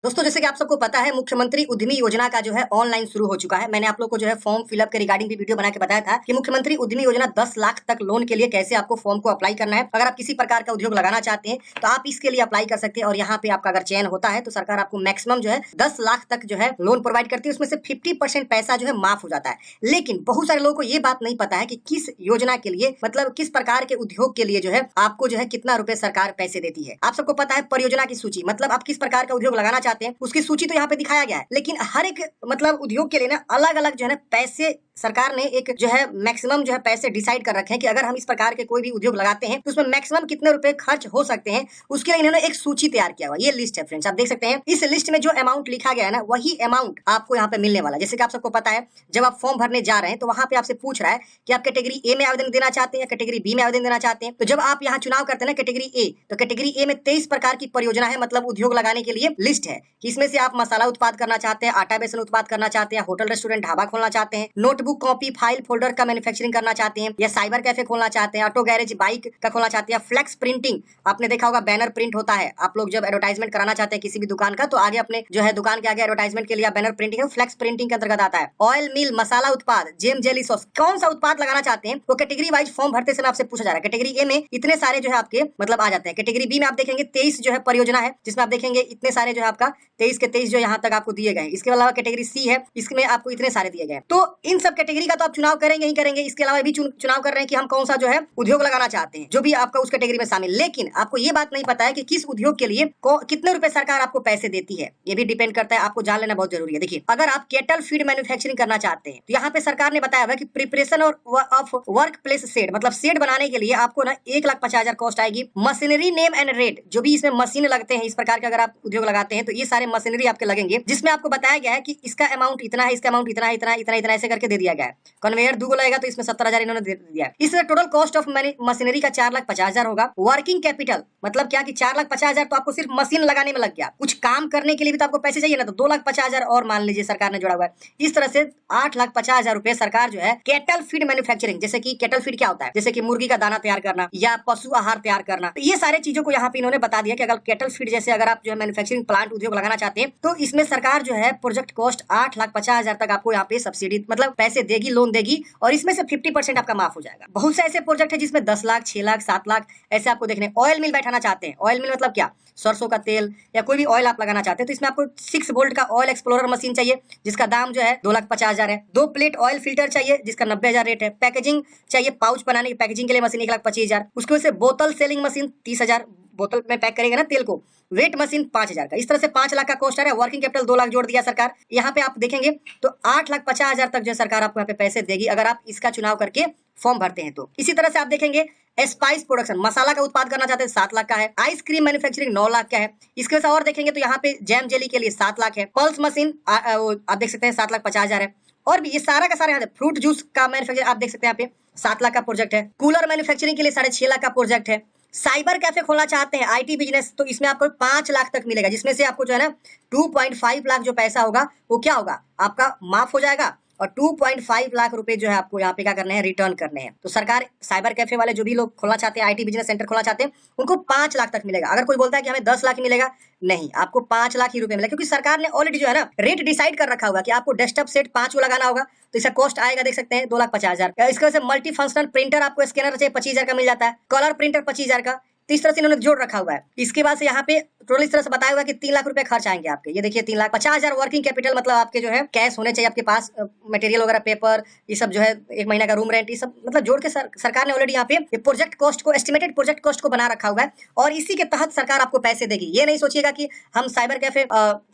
दोस्तों जैसे कि आप सबको पता है मुख्यमंत्री उद्यमी योजना का जो है ऑनलाइन शुरू हो चुका है। मैंने आप लोग को जो है फॉर्म फिलअप के रिगार्डिंग भी वीडियो बना के बताया था कि मुख्यमंत्री उद्यमी योजना 10 लाख तक लोन के लिए कैसे आपको फॉर्म को अप्लाई करना है। अगर आप किसी प्रकार का उद्योग लगाना चाहते हैं तो आप इसके लिए अप्लाई कर सकते हैं और यहाँ पे आपका अगर चयन होता है तो सरकार आपको मैक्सिमम जो है 10 लाख तक जो है लोन प्रोवाइड करती है। उसमें से 50% पैसा जो है माफ हो जाता है। लेकिन बहुत सारे लोगों को ये बात नहीं पता है कि किस योजना के लिए मतलब किस प्रकार के उद्योग के लिए जो है आपको जो है कितना रुपए सरकार पैसे देती है। आप सबको पता है परियोजना की सूची, मतलब आप किस प्रकार का उद्योग लगाना चाहते हैं उसकी सूची तो यहाँ पे दिखाया गया है, लेकिन हर एक मतलब उद्योग के लिए ना अलग अलग जो है ना पैसे सरकार ने एक जो है मैक्सिमम जो है पैसे डिसाइड कर रखे हैं कि अगर हम इस प्रकार के कोई भी उद्योग लगाते हैं तो उसमें मैक्सिमम कितने रुपए खर्च हो सकते हैं। उसके लिए इन्होंने एक सूची तैयार किया हुआ, ये लिस्ट है फ्रेंड्स, आप देख सकते हैं। इस लिस्ट में जो अमाउंट लिखा गया है ना वही अमाउंट आपको यहाँ पे मिलने वाला है। जैसे कि आप सबको पता है जब आप फॉर्म भरने जा रहे हैं तो वहां पे आपसे पूछ रहा है कि आप कैटेगरी ए में आवेदन देना चाहते हैं या कैटेगरी बी में आवेदन देना चाहते हैं। तो जब आप यहाँ चुनाव करते हैं ना कैटेगरी ए, तो कैटेगरी ए में 23 प्रकार की परियोजना है, मतलब उद्योग लगाने के लिए लिस्ट है कि इसमें से आप मसाला उत्पाद करना चाहते हैं, आटा बेसन उत्पाद करना चाहते हैं, होटल रेस्टोरेंट ढाबा खोलना चाहते हैं, नोटबुक कॉपी फाइल फोल्डर का मैन्युफैक्चरिंग करना चाहते हैं, या साइबर कैफे खोलना चाहते हैं, ऑटो गैरेज बाइक का खोलना चाहते हैं, फ्लेक्स प्रिंटिंग, आपने देखा होगा बैनर प्रिंट होता है। आप लोग जब एडवर्टाइजमेंट कराना चाहते हैं किसी भी दुकान का तो आगे अपने जो है दुकान के आगे एडवर्टाइजमेंट के लिए बैनर प्रिंटिंग है, फ्लेक्स प्रिंटिंग के अंतर्गत आता है। ऑयल मिल, मसाला उत्पाद, जेम जेली सॉस, कौन सा उत्पाद लगाना चाहते हैं वो कैटेगरी वाइज फॉर्म भरते समय आपसे पूछा जा रहा है। कैटेगरी ए में इतने सारे जो है आपके मतलब आ जाते हैं। कैटेगरी बी में आप देखेंगे 23 जो है परियोजना है जिसमें आप देखेंगे इतने सारे जो है आपका 23 के 23 जो यहाँ तक आपको दिए गए। इसके अलावा कैटेगरी सी है, इसमें आपको इतने सारे दिए गए। तो इन सब कैटेगरी का तो आप चुनाव करेंगे ही करेंगे। इसके अलावा भी चुनाव कर रहे हैं कि हम कौन सा जो है उद्योग लगाना चाहते हैं, जो भी आपका उस कैटेगरी में शामिल। लेकिन आपको ये बात नहीं पता है कि किस उद्योग के लिए कितने रुपए सरकार आपको पैसे देती है, ये भी डिपेंड करता है। आपको जान लेना बहुत जरूरी है। देखिए अगर आप केटल फीड मैन्युफैक्चरिंग करना चाहते हैं तो यहाँ पे सरकार ने बताया हुआ कि preparation of work place shed, मतलब शेड बनाने के लिए आपको ना 1,50,000 कॉस्ट आएगी। मशीनरी नेम एंड रेट, जो भी इसमें मशीन लगते हैं इस प्रकार के अगर आप उद्योग लगाते हैं तो ये सारे मशीनरी आपके लगेंगे, जिसमें आपको बताया गया है कि इसका अमाउंट इतना है, इसका अमाउंट इतना है, इतना इतना इतना ऐसे करके दे दिया गया है। कन्वेयर 2 लगेगा तो इसमें 70,000 इन्होंने दे दिया है। इससे टोटल कॉस्ट ऑफ मशीनरी का 4,50,000 होगा। वर्किंग कैपिटल मतलब क्या कि 4,50,000 तो आपको सिर्फ मशीन लगाने में लग गया, कुछ काम करने के लिए भी तो आपको पैसे चाहिए ना, तो 2,50,000 और मान लीजिए सरकार ने जोड़ा हुआ है। इस तरह से 8,50,000 रुपए सरकार जो है केटल फीड मैन्युफैक्चरिंग, जैसे कि केटल फीड क्या होता है, जैसे कि मुर्गी का दाना तैयार करना या पशु आहार तैयार करना, तो ये सारे चीजों को यहाँ पे इन्होंने बता दिया कि अगर केटल फीड जैसे अगर आप जो है मैन्युफैक्चरिंग प्लांट उद्योग लगाना चाहते हैं तो इसमें सरकार जो है प्रोजेक्ट कॉस्ट 8,50,000 तक आपको यहाँ पे सब्सिडी मतलब पैसे देगी, लोन देगी, और इसमें से 50% आपका माफ हो जाएगा। बहुत से ऐसे प्रोजेक्ट है जिसमें 10 लाख, 6 लाख, 7 लाख ऐसे आपको देखने। ऑयल मिल बैठाना चाहते हैं, ऑयल मिल मतलब क्या, सरसों का तेल या कोई भी ऑयल आप लगाना चाहते हैं तो इसमें आपको 6 वोल्ट का ऑयल एक्सप्लोरर मशीन चाहिए जिसका दाम जो है 2,50,000 है। 2 प्लेट ऑयल फिल्टर चाहिए जिसका 90,000 रेट है। पैकेजिंग चाहिए, पाउच बनाने की पैकेजिंग के लिए मशीन 1,25,000। उसके वजह से बोतल सेलिंग मशीन 30,000, बोतल में पैक करेगा ना तेल को। वेट मशीन 5,000 का। इस तरह से 5 लाख का कॉस्ट आ रहा है। वर्किंग कैपिटल 2 लाख जोड़ दिया सरकार। यहाँ पे आप देखेंगे तो 8,50,000 तक जो सरकार आपको यहाँ पे पैसे देगी अगर आप इसका चुनाव करके फॉर्म भरते हैं तो। इसी तरह से आप देखेंगे स्पाइस प्रोडक्शन, मसाला का उत्पाद करना चाहते हैं 7 लाख का है। आइसक्रीम मैन्युफैक्चरिंग 9 लाख का है। इसके वजह से और देखेंगे तो यहाँ पे जैम जेली के लिए 7 लाख है। पल्स मशीन आप देख सकते हैं 7,50,000 है। और भी ये सारा का सारा यहाँ फ्रूट जूस का मैन्युफैक्चरिंग आप देख सकते हैं यहाँ पे 7 लाख का प्रोजेक्ट है। कूलर मैन्युफैक्चरिंग के लिए 6.5 लाख का प्रोजेक्ट है। साइबर कैफे खोलना चाहते हैं आईटी बिजनेस तो इसमें आपको 5 लाख तक मिलेगा, जिसमें से आपको जो है ना 2.5 लाख जो पैसा होगा वो क्या होगा, आपका माफ हो जाएगा, और 2.5 लाख रुपए जो है आपको यहाँ पे क्या करने हैं, रिटर्न करने हैं। तो सरकार साइबर कैफे वाले जो भी लोग खोलना चाहते हैं, आईटी बिजनेस सेंटर खोलना चाहते हैं, उनको 5 लाख तक मिलेगा। अगर कोई बोलता है कि हमें 10 लाख ही मिलेगा, नहीं, आपको 5 लाख ही रुपए मिलेगा, क्योंकि सरकार ने ऑलरेडी जो है ना रेट डिसाइड कर रखा होगा कि आपको डेस्कटॉप सेट 5 को लगाना होगा तो इसका कॉस्ट आएगा, देख सकते हैं 2,50,000। इसके वजह से मल्टी फंक्शनल प्रिंटर आपको स्कैनर चाहिए 25,000 का मिल जाता है। कलर प्रिंटर 25,000 का। तो इस तरह से इन्होंने जोड़ रखा हुआ है। इसके बाद से यहाँ पे टोटल इस तरह से बताया हुआ कि 3 लाख रुपए खर्च आएंगे आपके। ये देखिए 3,50,000 वर्किंग कैपिटल, मतलब आपके जो है कैश होने चाहिए आपके पास, मटेरियल वगैरह, पेपर, ये सब जो है 1 महीना का रूम रेंट, ये सब मतलब जोड़ के सरकार ने ऑलरेडी यहाँ पे प्रोजेक्ट कॉस्ट को, एस्टिमेटेड प्रोजेक्ट कॉस्ट को बना रखा हुआ है, और इसी के तहत सरकार आपको पैसे देगी। ये नहीं सोचिएगा कि हम साइबर कैफे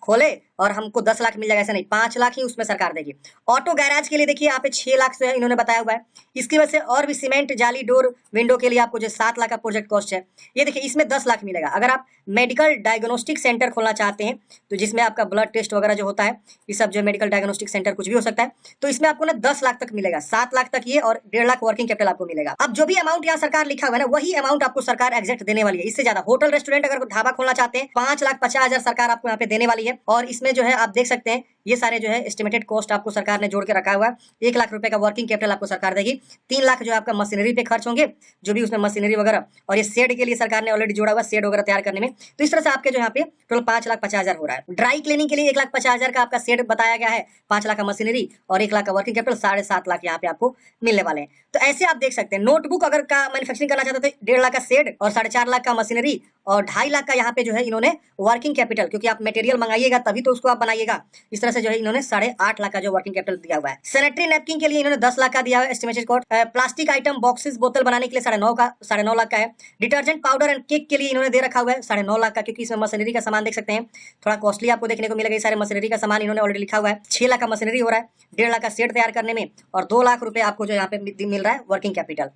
खोले और हमको 10 लाख मिल जाएगा, ऐसा नहीं, 5 लाख ही उसमें सरकार देगी। ऑटो गैराज के लिए देखिए यहाँ पे 6 लाख जो है इन्होंने बताया हुआ है। इसकी वजह से और भी सीमेंट, जाली, डोर, विंडो के लिए आपको जो 7 लाख का प्रोजेक्ट कॉस्ट है, ये देखिए इसमें 10 लाख मिलेगा। अगर आप मेडिकल डायग्नोस्टिक सेंटर खोलना चाहते हैं तो जिसमें आपका ब्लड टेस्ट वगैरह जो होता है, ये सब जो मेडिकल डायग्नोस्टिक सेंटर कुछ भी हो सकता है, तो इसमें आपको ना 10 लाख तक मिलेगा। 7 लाख तक ये और 1.5 लाख वर्किंग कैपिटल आपको मिलेगा। अब जो भी अमाउंट यहाँ सरकार लिखा हुआ है ना, वही अमाउंट आपको सरकार एग्जैक्ट देने वाली है, इससे ज्यादा। होटल रेस्टोरेंट अगर ढाबा खोलना चाहते हैं 5,50,000 सरकार आपको यहाँ पे देने वाली है, और इसमें जो है आप देख सकते हैं ये सारे जो है एस्टिमेटेड कॉस्ट आपको सरकार ने जोड़ के रखा हुआ है। 1 लाख रुपए का वर्किंग कैपिटल आपको सरकार देगी। 3 लाख जो आपका मशीनरी पे खर्च होंगे, जो भी उसमें मशीनरी वगैरह, और ये शेड के लिए सरकार ने ऑलरेडी जोड़ा हुआ, शेड वगैरह तैयार करने में। तो इस तरह से आपके जो यहाँ पे टोटल 5,50,000 हो रहा है। ड्राई क्लीनिंग के लिए 1,50,000 का आपका शेड बताया गया है, 5 लाख का मशीनरी और 1 लाख का वर्किंग कैपिटल, 7.5 लाख यहाँ पे आपको मिलने वाले हैं। तो ऐसे आप देख सकते हैं, नोटबुक अगर का मैन्युफैक्चरिंग करना चाहते तो 1.5 लाख का शेड और 4.5 लाख का मशीनरी और 2.5 लाख का यहाँ पे जो है इन्होंने वर्किंग कैपिटल, क्योंकि आप मटेरियल मंगाइएगा तभी तो उसको आप बनाइएगा। इस तरह से जो है इन्होंने 8.5 लाख का जो वर्किंग कैपिटल दिया हुआ है। सैनिटरी नैपकिन के लिए इन्होंने 10 लाख का दिया हुआ है estimated cost. Plastic item boxes बोतल बनाने के लिए 9.5 लाख का है। डिटर्जेंट पाउडर एंड केक के लिए इन्होंने दे रखा हुआ है 9.5 लाख का, क्योंकि इसमें मशीनरी का सामान देख सकते हैं थोड़ा कॉस्टली आपको देखने को मिलेगा। ये सारे मशीनरी का सामान इन्होंने ऑलरेडी लिखा हुआ है। 6 लाख का मशीनरी हो रहा है, 1.5 लाख का सेट तैयार करने में और 2 लाख रुपए आपको जो यहाँ पे मिल रहा है वर्किंग कैपिटल।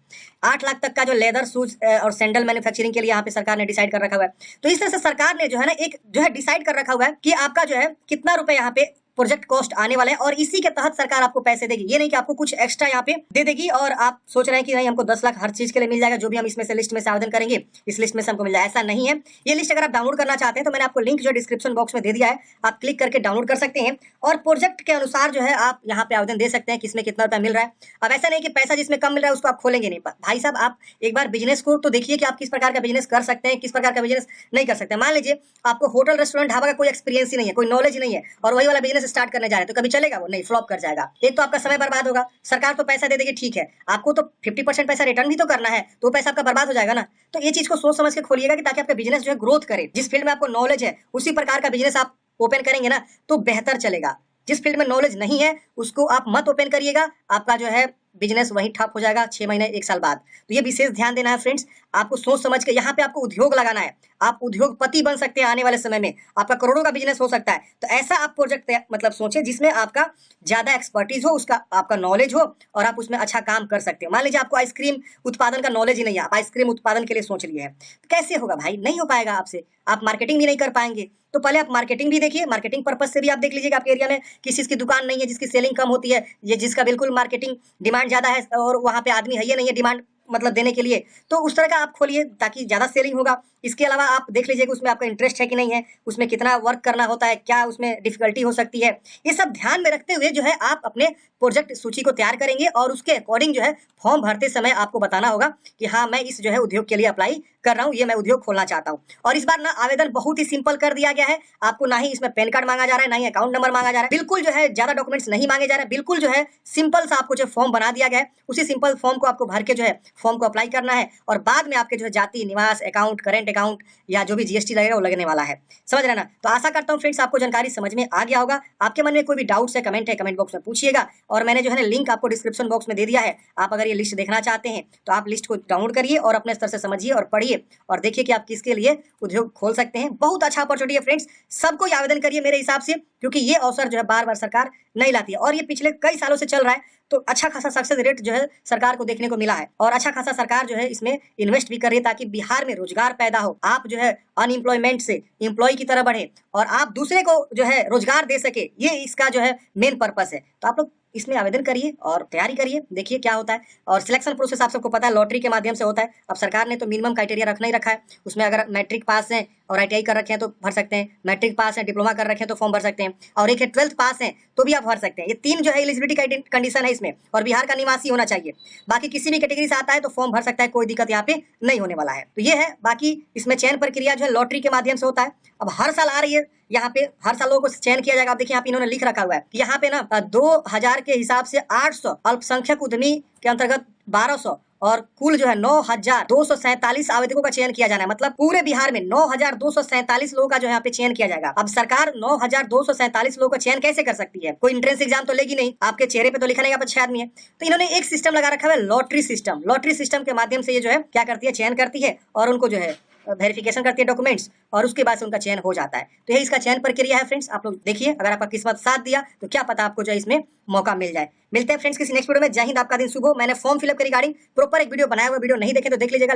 8 लाख तक का जो लेदर शूज और सैंडल मैन्युफैक्चरिंग के लिए यहाँ पे सरकार ने डिसाइड कर रखा हुआ है। तो इस तरह से सरकार ने जो है ना एक जो है डिसाइड कर रखा हुआ है कि आपका जो है कितना रुपए यहाँ पे प्रोजेक्ट कॉस्ट आने वाले हैं और इसी के तहत सरकार आपको पैसे देगी। ये नहीं कि आपको कुछ एक्स्ट्रा यहाँ पे दे देगी और आप सोच रहे हैं कि नहीं हमको 10 लाख हर चीज के लिए मिल जाएगा, जो भी हम इसमें से लिस्ट में से आवेदन करेंगे इस लिस्ट में से हमको मिल जाएगा। ऐसा नहीं है। ये लिस्ट अगर आप डाउनलोड करना चाहते हैं तो मैंने आपको लिंक जो डिस्क्रिप्शन बॉक्स में दे दिया है, आप क्लिक करके डाउनलोड कर सकते हैं और प्रोजेक्ट के अनुसार जो है आप यहाँ पे आवेदन दे सकते हैं किसमें कितना रुपया मिल रहा है। अब ऐसा नहीं कि पैसा जिसमें कम मिल रहा है उसको आप खोलेंगे नहीं। भाई साहब आप एक बार बिजनेस को तो देखिए कि आप किस प्रकार का बिजनेस कर सकते हैं, किस प्रकार का बिजनेस नहीं कर सकते। मान लीजिए आपको होटल रेस्टोरेंट ढाबा का कोई एक्सपीरियंस ही नहीं है, कोई नॉलेज नहीं है और वही वाला बिजनेस स्टार्ट करने जा रहे हैं तो कभी चलेगा? वो नहीं, फ्लॉप कर जाएगा। एक तो आपका समय बर्बाद होगा, सरकार तो पैसा दे देगी ठीक है, आपको तो 50% पैसा रिटर्न भी तो करना है, तो पैसा आपका बर्बाद हो जाएगा ना। तो ये चीज को सोच समझ के खोलिएगा कि ताकि आपका बिजनेस जो है ग्रोथ करे। जिस फील्ड में आपको नॉलेज है उसी प्रकार का बिजनेस आप ओपन करेंगे ना तो बेहतर चलेगा। जिस फील्ड में नॉलेज नहीं है उसको आप मत ओपन करिएगा, आपका जो है बिजनेस वहीं ठप हो जाएगा 6 महीने 1 साल बाद। तो ये विशेष ध्यान देना है फ्रेंड्स, आपको सोच समझ के यहाँ पे आपको उद्योग लगाना है। आप उद्योगपति बन सकते हैं आने वाले समय में, आपका करोड़ों का बिजनेस हो सकता है। तो ऐसा आप प्रोजेक्ट मतलब सोचे जिसमें आपका ज्यादा एक्सपर्टीज हो, उसका आपका नॉलेज हो और आप उसमें अच्छा काम कर सकते हो। मान लीजिए आपको आइसक्रीम उत्पादन का नॉलेज ही नहीं है, आप आइसक्रीम उत्पादन के लिए सोच लिए हैं, तो कैसे होगा भाई? नहीं हो पाएगा आपसे, आप मार्केटिंग भी नहीं कर पाएंगे। तो पहले आप मार्केटिंग भी देखिए, मार्केटिंग पर्पज से भी आप देख लीजिएगा आपके एरिया में किस चीज की दुकान नहीं है जिसकी सेलिंग कम होती है, ये जिसका बिल्कुल मार्केटिंग डिमांड ज्यादा है और वहां पे आदमी है ये नहीं है डिमांड मतलब देने के लिए, तो उस तरह का आप खोलिए ताकि ज्यादा सेलिंग होगा। इसके अलावा आप देख लीजिए कि उसमें आपका इंटरेस्ट है कि नहीं है, उसमें कितना वर्क करना होता है, क्या उसमें डिफिकल्टी हो सकती है। ये सब ध्यान में रखते हुए जो है आप अपने प्रोजेक्ट सूची को तैयार करेंगे और उसके अकॉर्डिंग जो है फॉर्म भरते समय आपको बताना होगा कि हाँ मैं इस जो है उद्योग के लिए अप्लाई कर रहा हूँ, ये मैं उद्योग खोलना चाहता हूँ। और इस बार ना आवेदन बहुत ही सिंपल कर दिया गया है, आपको ना ही इसमें पैन कार्ड मांगा जा रहा है, ना ही अकाउंट नंबर मांगा जा रहा है, बिल्कुल जो है ज्यादा डॉक्यूमेंट्स नहीं मांगे जा रहे हैं, बिल्कुल जो है सिंपल सा आपको जो फॉर्म बना दिया गया है, उसी सिंपल फॉर्म को आपको भर के जो है फॉर्म को अप्लाई करना है और बाद में आपके जो है जाति निवास अकाउंट करेंट अकाउंट या जो भी जीएसटी लगेगा वो लगने वाला है। समझ रहे ना? तो आशा करता हूँ फ्रेंड्स आपको जानकारी समझ में आ गया होगा। आपके मन में कोई भी डाउट्स है कमेंट बॉक्स में पूछिएगा और मैंने जो है लिंक आपको डिस्क्रिप्शन बॉक्स में दे दिया है। आप अगर ये लिस्ट देखना चाहते हैं तो आप लिस्ट को डाउनलोड करिए और अपने स्तर से समझिए और पढ़िए और देखिए कि आप किसके लिए उद्योग खोल सकते हैं। बहुत अच्छा अपॉर्चुनिटी है फ्रेंड्स, सबको आवेदन करिए मेरे हिसाब से, क्योंकि ये अवसर जो है बार बार सरकार नहीं लाती है और ये पिछले कई सालों से चल रहा है। तो अच्छा खासा सक्सेस रेट जो है सरकार को देखने को मिला है और अच्छा खासा सरकार जो है इसमें इन्वेस्ट भी कर रही है ताकि बिहार में रोजगार पैदा हो, आप जो है अनएम्प्लॉयमेंट से एम्प्लॉय की तरह बढ़े और आप दूसरे को जो है रोजगार दे सके, ये इसका जो है मेन पर्पस है। तो आप लोग इसमें आवेदन करिए और तैयारी करिए, देखिए क्या होता है। और सिलेक्शन प्रोसेस आप सबको पता है लॉटरी के माध्यम से होता है। अब सरकार ने तो मिनिमम क्राइटेरिया रखना ही रखा है, उसमें अगर मैट्रिक पास है और आईटीआई कर रखे हैं तो भर सकते हैं, मैट्रिक पास है डिप्लोमा कर रखे हैं तो फॉर्म भर सकते हैं और एक है 12th पास है तो भी आप भर सकते हैं। ये 3 जो है एलिजिबिलिटी कंडीशन है इसमें और बिहार का निवासी होना चाहिए। बाकी किसी भी कैटेगरी से आता है तो फॉर्म भर सकता है, कोई दिक्कत यहाँ पे नहीं होने वाला है। तो ये है, बाकी इसमें चयन प्रक्रिया जो है लॉटरी के माध्यम से होता है। अब हर साल आ रही है, यहाँ पे हर साल लोगों को चयन किया जाएगा। आप देखिए यहाँ पे इन्होंने लिख रखा हुआ है, यहाँ पे ना 2000 के हिसाब से 800 अल्पसंख्यक उद्यमी के अंतर्गत 1200 और कुल जो है 9247 आवेदकों का चयन किया जाना है। मतलब पूरे बिहार में 9247 लोगों का जो है यहाँ पे चयन किया जाएगा। अब सरकार 9247 लोगों का चयन कैसे कर सकती है? कोई एंट्रेंस एग्जाम तो लेगी नहीं, आपके चेहरे पे तो लिखा नहीं आप अच्छे आदमी है। तो इन्होंने एक सिस्टम लगा रखा है लॉटरी सिस्टम। लॉटरी सिस्टम के माध्यम से ये जो है क्या करती है, चयन करती है और उनको जो है वेरिफिकेशन करती है डॉक्यूमेंट्स और उसके बाद से उनका चयन हो जाता है। तो ये इसका चयन प्रक्रिया है फ्रेंड्स, आप लोग देखिए, अगर आपका किस्मत साथ दिया तो क्या पता आपको जो है इसमें मौका मिल जाए। मिलते हैं फ्रेंड्स किसी नेक्स्ट वीडियो में। जय हिंद, आपका दिन शुभ हो। मैंने फॉर्म फिलअप के रिगार्डिंग प्रॉपर एक वीडियो बनाया हुआ, वीडियो नहीं देखे तो देख लीजिएगा।